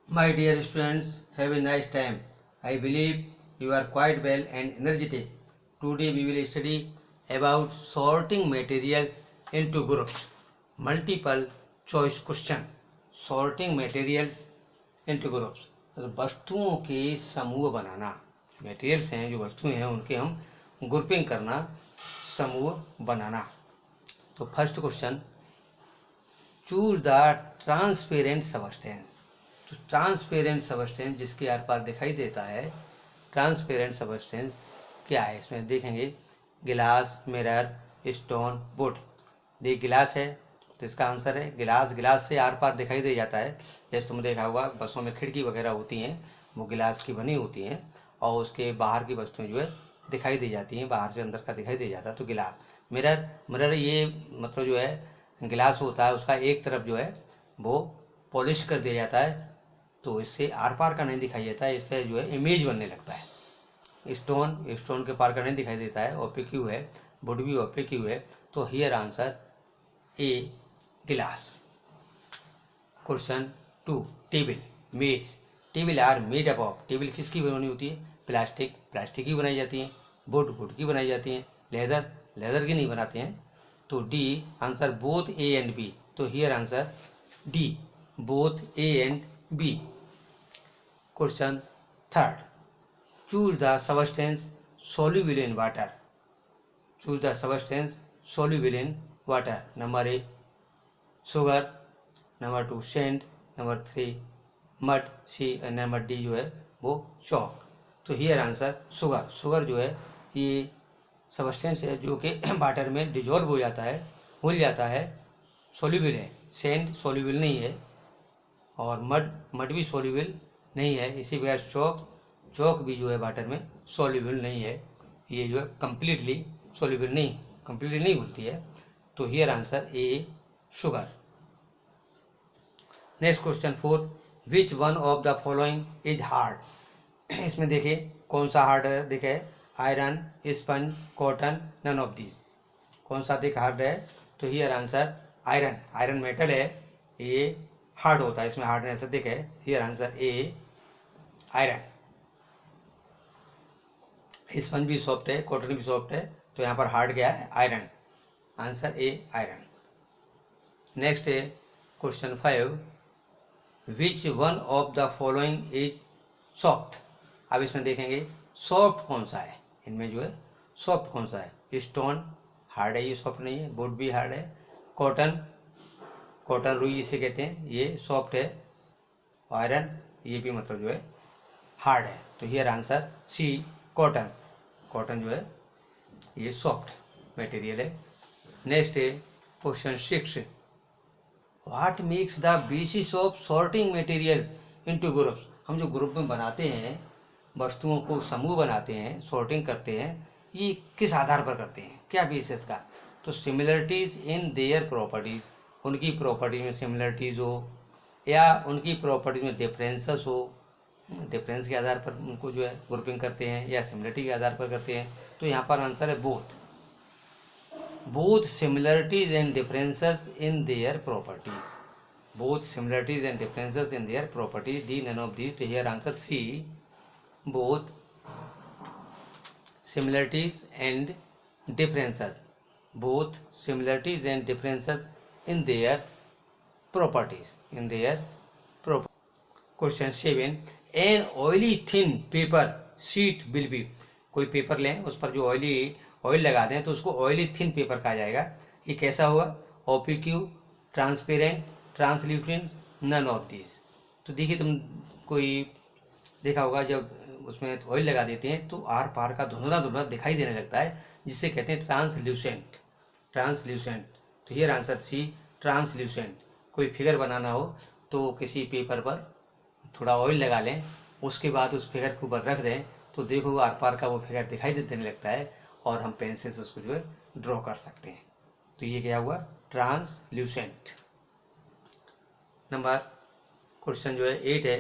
My dear students, have a nice time. I believe you are quite well and energetic. Today we will study about sorting materials into groups. Multiple choice question. Sorting materials into groups. तो वस्तुओं के समूह बनाना. Materials हैं जो वस्तुएं हैं उनके हम ग्रुपिंग करना, समूह बनाना. तो first question, choose the transparent substance. तो ट्रांसपेरेंट सबस्टेंस जिसके आर पार दिखाई देता है, ट्रांसपेरेंट सबस्टेंस क्या है इसमें देखेंगे. गिलास, मिरर, स्टोन, वुड. देख गिलास है तो इसका आंसर है गिलास. गिलास से आर पार दिखाई दे जाता है. जैसे तुमने देखा होगा बसों में खिड़की वगैरह होती हैं वो गिलास की बनी होती हैं और उसके बाहर की वस्तुएं जो है दिखाई दे जाती हैं, बाहर से अंदर का दिखाई दे जाता है. तो गिलास. मिरर, मिरर ये मतलब जो है गिलास होता है उसका एक तरफ जो है वो पॉलिश कर दिया जाता है तो इससे आर पार का नहीं दिखाई देता है, इस पर जो है इमेज बनने लगता है. स्टोन, स्टोन के पार का नहीं दिखाई देता है, ओपेक्यू है. वुड भी ओपेक्यू है. तो here answer A glass. Question 2, table, मेज. Table are made up of. Table किसकी बनी होती है? प्लास्टिक, प्लास्टिक की बनाई जाती हैं. वुड, वुड की बनाई जाती हैं. लेदर, लेदर की नहीं बनाते हैं. तो D answer both A and B. तो here answer D both A and B. Question 3, choose the substance soluble in water. Choose the substance soluble in water. Number A sugar, number 2 sand, number 3 mud, C number D जो है वो चौक. तो here answer sugar. Sugar जो है ये substance है जो कि वाटर में डिजोल्व हो जाता है, घुल जाता है, सोल्यूबल है. सेंड सोल्यूबल नहीं है और मड भी सोल्यूबल नहीं है. इसी प्रकार चौक, चौक भी जो है वाटर में सोल्यूबल नहीं है. ये जो है कम्प्लीटली सोल्यूबल नहीं, कम्प्लीटली नहीं घुलती है. तो here answer A sugar. Next question 4, which one of the following is hard. इसमें देखिए कौन सा हार्ड है. देखे iron, sponge, cotton, none of these. कौन सा देख हार्ड है? तो here answer iron. Iron metal है, ये हार्ड होता है, इसमें हार्डनेस दिखे. Here answer A iron. Sponge भी सॉफ्ट है, कॉटन भी सॉफ्ट है, तो यहाँ पर हार्ड क्या है? Iron. Answer A iron. Next है question 5, which one of the following is soft. अब इसमें देखेंगे सॉफ्ट कौन सा है, इनमें जो है सॉफ्ट कौन सा है. स्टोन हार्ड है, ये सॉफ्ट नहीं है. वुड भी हार्ड है. कॉटन, कॉटन रुई जिसे कहते हैं, ये सॉफ्ट है. आयरन ये भी मतलब जो है हार्ड है. तो here answer C cotton. Cotton जो है ये सॉफ्ट मटेरियल है. नेक्स्ट है question 6, what makes the basis of sorting materials into groups. हम जो ग्रुप में बनाते हैं, वस्तुओं को समूह बनाते हैं, सॉर्टिंग करते हैं, ये किस आधार पर करते हैं, क्या बेसिस का? तो सिमिलरिटीज़ इन देयर प्रॉपर्टीज़. उनकी प्रॉपर्टी में सिमिलरिटीज़ हो या उनकी प्रॉपर्टी में डिफरेंसेस हो. डिफरेंस के आधार पर उनको जो है ग्रुपिंग करते हैं या सिमिलरिटी के आधार पर करते हैं. तो यहाँ पर आंसर है both. Both similarities and differences in their properties. Both similarities and differences in their properties. D none of these. तो here answer C both similarities and differences. Both similarities and differences in their properties. In their property. Question 7, an oily thin paper sheet will be. कोई paper लें, उस पर जो oil लगा दें तो उसको ऑयली थिन पेपर कहा जाएगा. ये कैसा हुआ? Opaque, transparent, translucent, none of this. तो देखिए तुम कोई देखा होगा जब उसमें ऑयल लगा देते हैं तो आर पार का धुंधला धुंधला दिखाई देने लगता है, जिससे कहते हैं ट्रांसल्यूसेंट. ट्रांसल्यूसेंट. तो हियर आंसर सी ट्रांसल्यूसेंट. कोई फिगर बनाना हो तो किसी पेपर पर थोड़ा ऑयल लगा लें, उसके बाद उस फिगर के ऊपर रख दें तो देखो आर पार का वो फिगर दिखाई देने लगता है और हम पेंसिल से उसको जो है ड्रॉ कर सकते हैं. तो ये क्या हुआ? ट्रांसल्यूसेंट. नंबर क्वेश्चन जो है 8 है,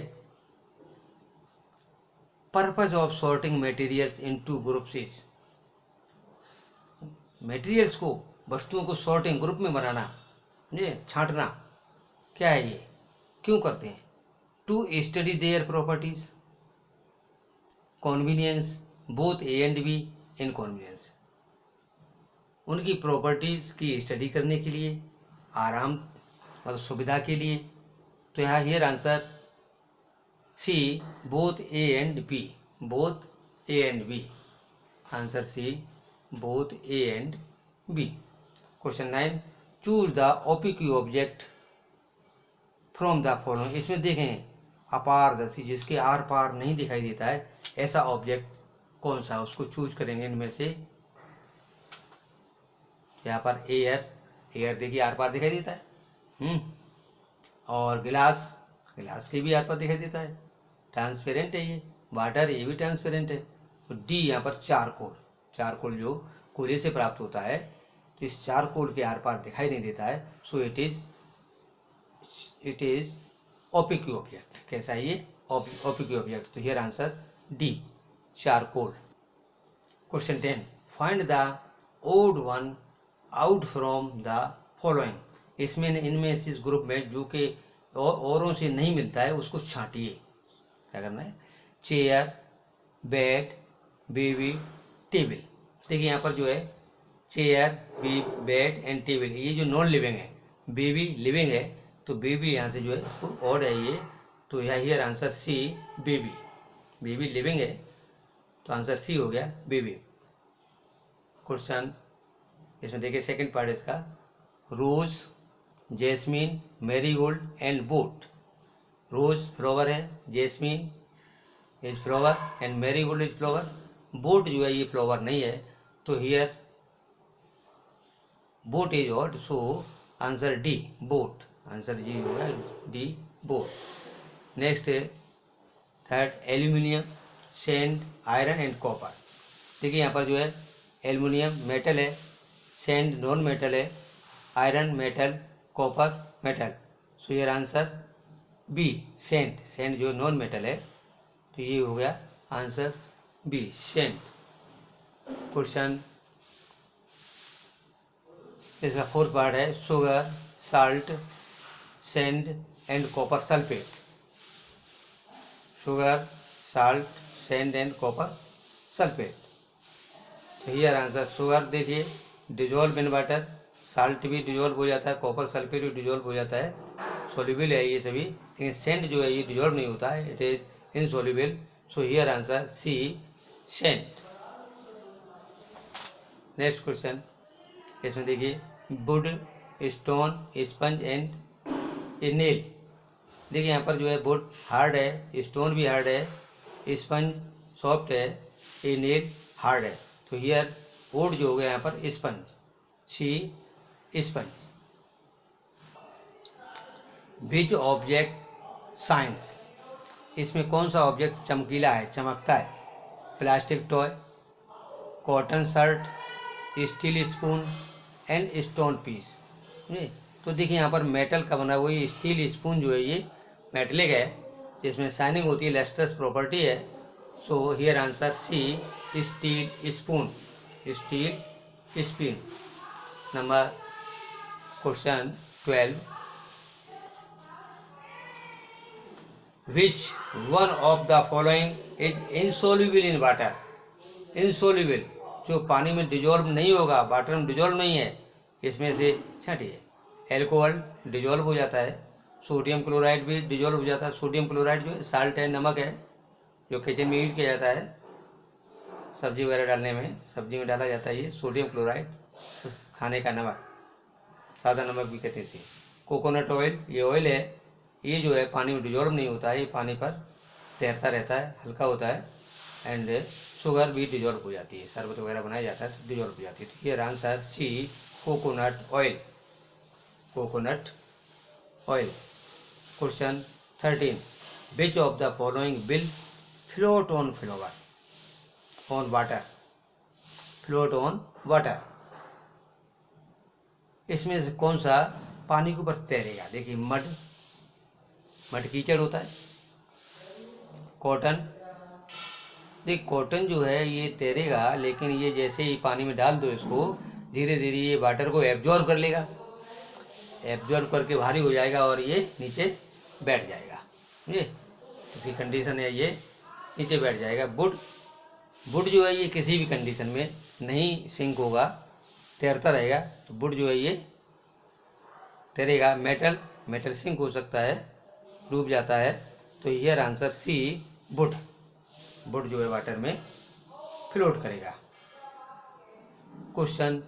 purpose of sorting materials into groups is. Materials को, वस्तुओं को सॉर्टिंग ग्रुप में बनाना, समझे, छांटना, क्या है ये, क्यों करते हैं? To study their properties, convenience, both A and B, inconvenience, उनकी प्रॉपर्टीज़ की स्टडी करने के लिए, आराम मतलब सुविधा के लिए। तो यहाँ here answer C both A and B, both A and B, answer C both A and B. Question 9, choose the opaque object from the following. इसमें देखें अपारदर्शी, जिसके आर पार नहीं दिखाई देता है, ऐसा ऑब्जेक्ट कौन सा, उसको चूज करेंगे इनमें से। यहाँ पर एयर, एयर देखिए आर पार दिखाई देता है, और गिलास, गिलास के भी आर पार दिखाई देता है, ट्रांसपेरेंट है ये। वाटर, ये भी ट्रांसपेरेंट है। तो डी यहाँ पर चारकोल, चारकोल जो कोयले से प्राप्त होता है, तो इस चारकोल के आर पार दिखाई नहीं देता है। So it is opaque object. कैसा है ये? Opaque object. तो here answer D, charcoal. Question 10, find the odd one out from the following. इसमें इनमें से इस ग्रुप में जो कि औरों से नहीं मिलता है उसको छांटिए। क्या करना है? Chair, bed, baby, table. देखिए यहाँ पर जो है चेयर, बेड एंड टेबल, ये जो नॉन लिविंग है, बेबी लिविंग है, तो बेबी यहाँ से जो है इसको ऑड है ये, तो यहाँ here answer C baby. Baby living है तो आंसर सी हो गया बेबी। क्वेश्चन इसमें देखिए सेकंड पार्ट इसका, rose, jasmine, marigold and boat. Rose flower है, jasmine is flower and marigold is flower. Boat जो है ये फ्लावर नहीं है, तो here boat is odd, so answer D boat, answer जी हो गया डी बोट। नेक्स्ट है third, aluminium, sand, iron and copper. देखिए यहाँ पर जो है एल्यूमिनियम मेटल है, सैंड नॉन मेटल है, iron metal, copper metal. So here answer B sand, sand जो नॉन मेटल है, तो ये हो गया आंसर बी सैंड। क्वेश्चन इसका फोर्थ पार्ट है, sugar, salt, sand and copper sulphate. Sugar, salt, sand and copper sulphate. तो हियर आंसर शुगर देखिए डिजोल्व इन वाटर, साल्ट भी डिजोल्व हो जाता है, कॉपर सल्फेट भी डिजोल्व हो जाता है, सोल्यूबल है ये सभी, लेकिन सैंड जो है ये डिजोल्व नहीं होता है, it is insoluble. So here answer C sand. Next question इसमें देखिए wood, stone, sponge and a nail. देखिए यहाँ पर जो है वुड हार्ड है, स्टोन भी हार्ड है, स्पंज सॉफ्ट है, ए नेल हार्ड है। तो हियर वुड जो हो गया यहाँ पर sponge, C sponge. Which object science, इसमें कौन सा ऑब्जेक्ट चमकीला है, चमकता है? Plastic toy, cotton shirt, steel spoon and stone piece. तो देखिए यहाँ पर मेटल का बना हुआ ये स्टील स्पून जो है ये मेटलिक है, जिसमें शाइनिंग होती है, लस्ट्रस प्रॉपर्टी है। So here answer C steel spoon, steel spoon. Number question 12, which one of the following is insoluble in water. Insoluble जो पानी में डिजोल्व नहीं होगा, वाटर में डिजोल्व नहीं है, इसमें से छांटिए। एल्कोहल डिजोल्व हो जाता है, सोडियम क्लोराइड भी डिजोल्व हो जाता है। सोडियम क्लोराइड जो है साल्ट है, नमक है, जो किचन में यूज किया जाता है सब्जी वगैरह डालने में, सब्जी में डाला जाता है ये सोडियम क्लोराइड, खाने का नमक, सादा नमक भी कहते हैं इसे। कोकोनट ऑयल, ये ऑयल है, ये जो है पानी में डिजोल्व नहीं होता है, ये पानी पर तैरता रहता है, हल्का होता है। एंड शुगर भी डिजोल्व हो जाती है, शरबत वगैरह बनाया जाता है तो डिजोल्व हो जाती है। तो here answer C coconut oil, coconut oil. Question 13, which of the following will float on flower on water, float on water. इसमें से कौन सा पानी के ऊपर तैरेगा? देखिए मड, मड कीचड़ होता है। कॉटन, देख कॉटन जो है ये तैरेगा, लेकिन ये जैसे ही पानी में डाल दो इसको, धीरे धीरे ये वाटर को एब्जॉर्ब कर लेगा, एब्जॉर्ब करके भारी हो जाएगा और ये नीचे बैठ जाएगा। ये इसकी कंडीशन है, ये नीचे बैठ जाएगा। वुड जो है ये किसी भी कंडीशन में नहीं सिंक होगा, तैरता रहेगा। तो वुड जो है ये तैरेगा। मेटल सिंक हो सकता है, डूब जाता है। तो हियर आंसर सी, वुड जो है वाटर में फ्लोट करेगा। Question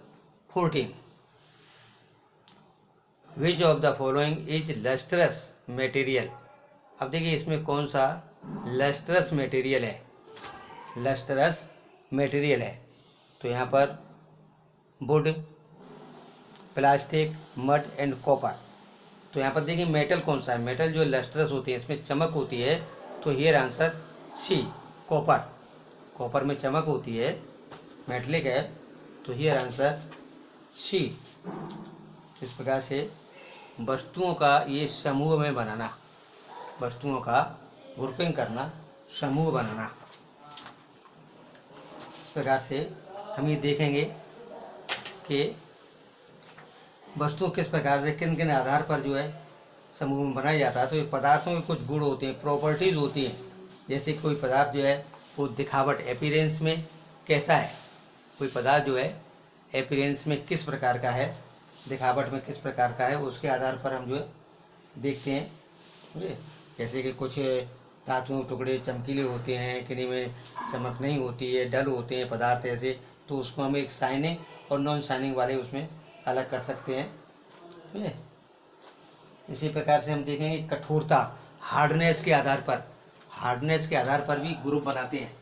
14, which of the following is lustrous material. अब देखिए इसमें कौन सा लस्ट्रस मटेरियल है। लस्ट्रस मटेरियल है तो यहाँ पर would, plastic, mud and copper. तो यहाँ पर देखिए मेटल कौन सा है। मेटल जो लस्ट्रस होती है, इसमें चमक होती है। तो हियर आंसर सी, कॉपर में चमक होती है, मेटलिक है। तो हियर आंसर सी। इस प्रकार से वस्तुओं का ये समूह में बनाना, वस्तुओं का ग्रुपिंग करना, समूह बनाना, इस प्रकार से हम ये देखेंगे कि वस्तु किस प्रकार से किन किन आधार पर जो है समूह में बनाया जाता है। तो ये पदार्थों के कुछ गुण होते हैं, प्रॉपर्टीज़ होती हैं। जैसे कोई पदार्थ जो है वो दिखावट, एपीरेंस में कैसा है, कोई पदार्थ जो है एपीरेंस में किस प्रकार का है, दिखावट में किस प्रकार का है, उसके आधार पर हम जो है देखते हैं। समझे? जैसे कि कुछ धातुओं के टुकड़े चमकीले होते हैं, किन्हीं में चमक नहीं होती है, डल होते हैं पदार्थ ऐसे। तो उसको हम एक शाइनिंग और नॉन शाइनिंग वाले उसमें अलग कर सकते हैं। ठीक है। इसी प्रकार से हम देखेंगे कठोरता, हार्डनेस के आधार पर भी ग्रुप बनाते हैं।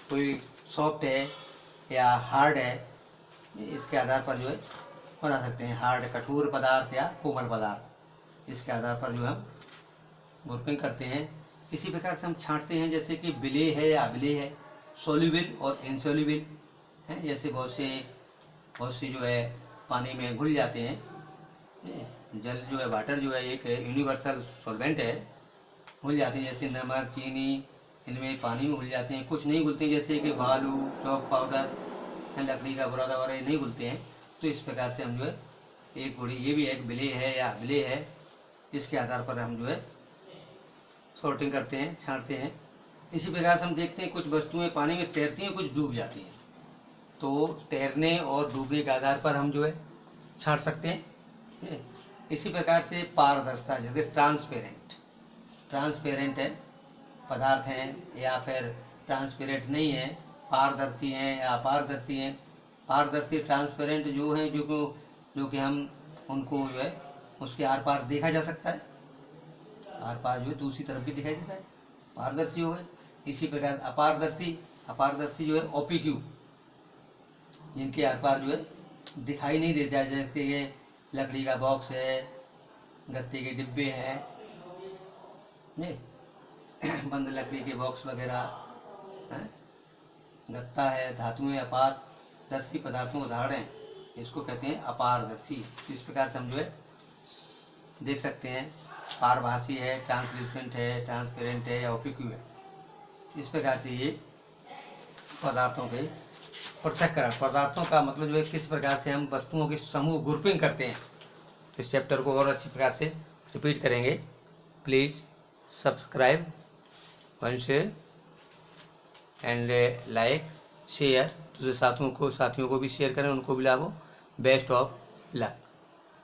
कोई सॉफ्ट है या हार्ड है, इसके आधार पर जो है बना सकते हैं। हार्ड, कठोर पदार्थ या कोमल पदार्थ, इसके आधार पर जो हम ग्रुपिंग करते हैं। इसी प्रकार से हम छांटते हैं, जैसे कि विलेय है या अविलेय है, सोल्यूबल और इनसोल्यूबल है। जैसे बहुत से जो है पानी में घुल जाते हैं। जल जो है, वाटर जो है एक यूनिवर्सल सॉल्वेंट है, घुल जाते हैं। जैसे नमक, चीनी, इनमें पानी में घुल जाते हैं। कुछ नहीं घुलते, जैसे कि बालू, चौक पाउडर, लकड़ी का बुरादा वगैरह, ये नहीं घुलते हैं। तो इस प्रकार से हम जो है एक बड़ी, ये भी एक विलेय है या अविलेय है, इसके आधार पर हम जो है सॉर्टिंग करते हैं, छांटते हैं। इसी प्रकार से हम देखते हैं कुछ वस्तुएं पानी में तैरती हैं, कुछ डूब जाती हैं। तो तैरने और डूबने के आधार पर हम जो है छांट सकते हैं। इसी प्रकार से पारदर्शिता, जैसे ट्रांसपेरेंट है पदार्थ हैं या फिर ट्रांसपेरेंट नहीं है, पारदर्शी हैं या अपारदर्शी हैं। पारदर्शी, ट्रांसपेरेंट जो हैं, जो कि हम उनको जो है उसके आर पार देखा जा सकता है, आर पार जो है दूसरी तरफ भी दिखाई देता है, पारदर्शी हो गए। इसी प्रकार अपारदर्शी जो है ओपिक्यू, जिनके आर पार जो है दिखाई नहीं देता है। जैसे ये लकड़ी का बॉक्स है, गत्ते के डिब्बे हैं, नहीं बंद लकड़ी के बॉक्स वगैरह हैं, गत्ता है, धातुएं अपारदर्शी पदार्थों के उदाहरण हैं, इसको कहते हैं अपारदर्शी। इस प्रकार से हम जो है देख सकते हैं पारभासी है, ट्रांसल्यूसेंट है, ट्रांसपेरेंट है या ओपिक्यू है। इस प्रकार से ये पदार्थों के पृथक्करण, पदार्थों का मतलब जो है किस प्रकार से हम वस्तुओं के समूह ग्रुपिंग करते हैं। इस चैप्टर को और अच्छी प्रकार से रिपीट करेंगे। प्लीज़ सब्सक्राइब वंश एंड लाइक शेयर, दूसरे साथियों को भी शेयर करें, उनको भी लाभ हो। Best of luck.